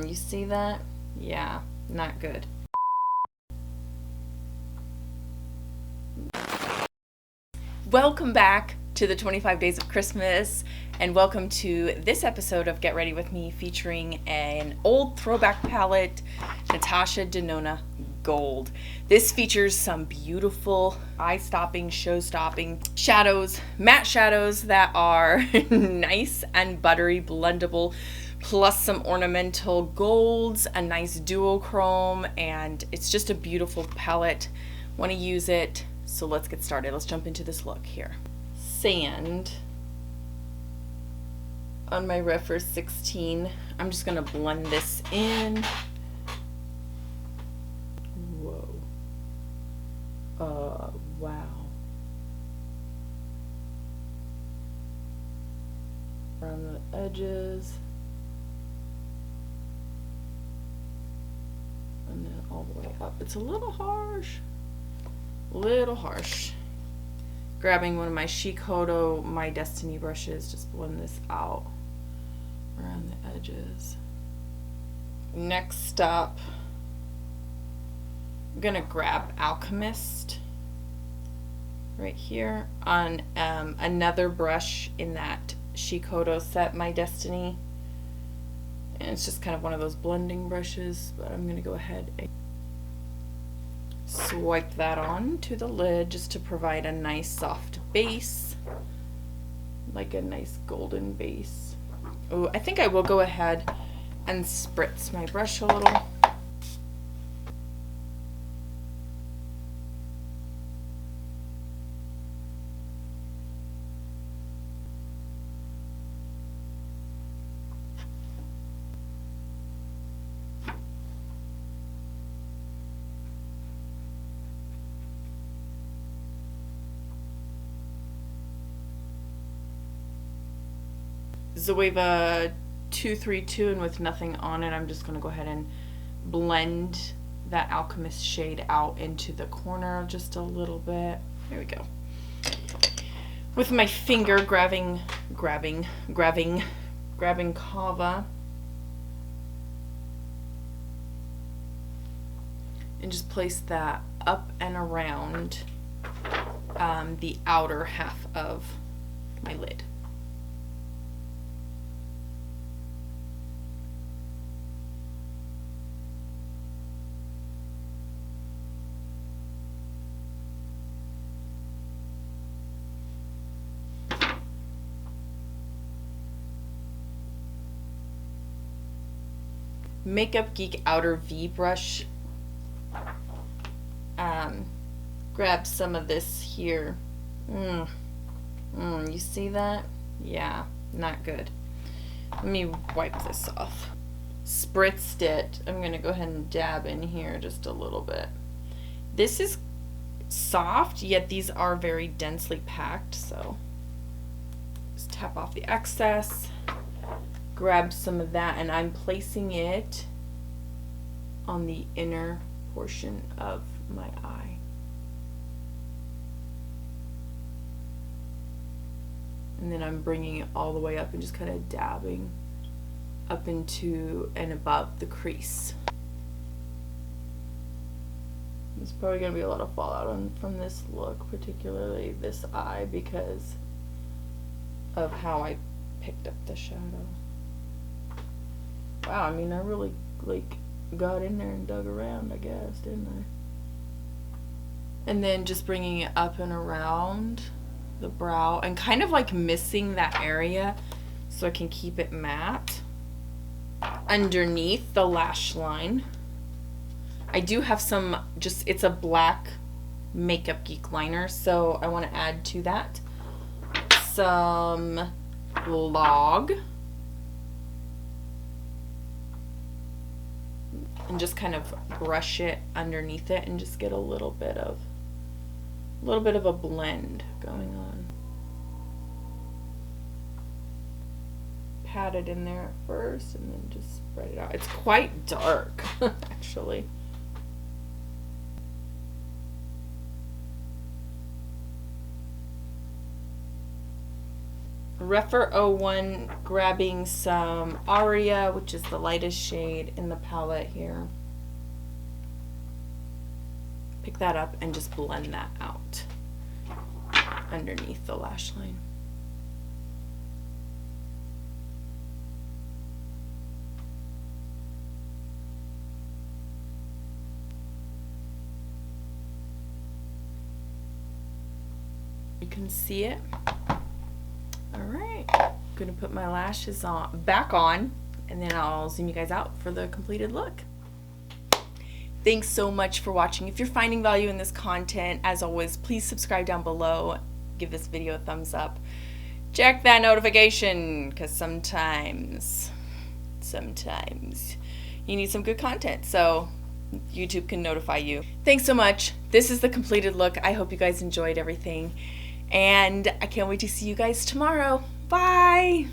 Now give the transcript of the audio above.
You see that? Yeah, not good. Welcome back to the 25 Days of Christmas, and welcome to this episode of Get Ready With Me featuring an old throwback palette, Natasha Denona Gold. This features some beautiful eye-stopping, show-stopping shadows, matte shadows that are nice and buttery, blendable, plus some ornamental golds, a nice duochrome, and it's just a beautiful palette. Want to use it, so let's get started. Let's jump into this look here. Sand on my Rephr 16. I'm just gonna blend this in. Whoa. Wow. Around the edges. And then all the way up. It's a little harsh. Grabbing one of my Shikoto My Destiny brushes, just blend this out around the edges. Next up, I'm gonna grab Alchemist right here on another brush in that Shikoto set, My Destiny. And it's just kind of one of those blending brushes, but I'm gonna go ahead and swipe that on to the lid just to provide a nice soft base, like a nice golden base. Oh, I think I will go ahead and spritz my brush a little. Zoeva 232, and with nothing on it, I'm just going to go ahead and blend that Alchemist shade out into the corner just a little bit. There we go. With my finger grabbing Kava, and just place that up and around the outer half of my lid. Makeup Geek Outer V brush. Grab some of this here. You see that? Yeah, not good. Let me wipe this off. Spritzed it. I'm gonna go ahead and dab in here just a little bit. This is soft, yet these are very densely packed, so just tap off the excess. Grab some of that, and I'm placing it on the inner portion of my eye. And then I'm bringing it all the way up and just kind of dabbing up into and above the crease. There's probably going to be a lot of fallout from this look, particularly this eye, because of how I picked up the shadow. Wow, I mean, I really, got in there and dug around, I guess, didn't I? And then just bringing it up and around the brow and kind of like missing that area so I can keep it matte underneath the lash line. I do have some, it's a black Makeup Geek liner, so I want to add to that some log. And just kind of brush it underneath it and just get a little bit of a blend going on. Pat it in there at first and then just spread it out. It's quite dark, actually. Refer 01, grabbing some Aria, which is the lightest shade in the palette here. Pick that up and just blend that out underneath the lash line. You can see it. All right, I'm gonna put my lashes back on, and then I'll zoom you guys out for the completed look. Thanks so much for watching. If you're finding value in this content, as always, please subscribe down below. Give this video a thumbs up. Check that notification, because sometimes you need some good content, so YouTube can notify you. Thanks so much. This is the completed look. I hope you guys enjoyed everything, and I can't wait to see you guys tomorrow. Bye!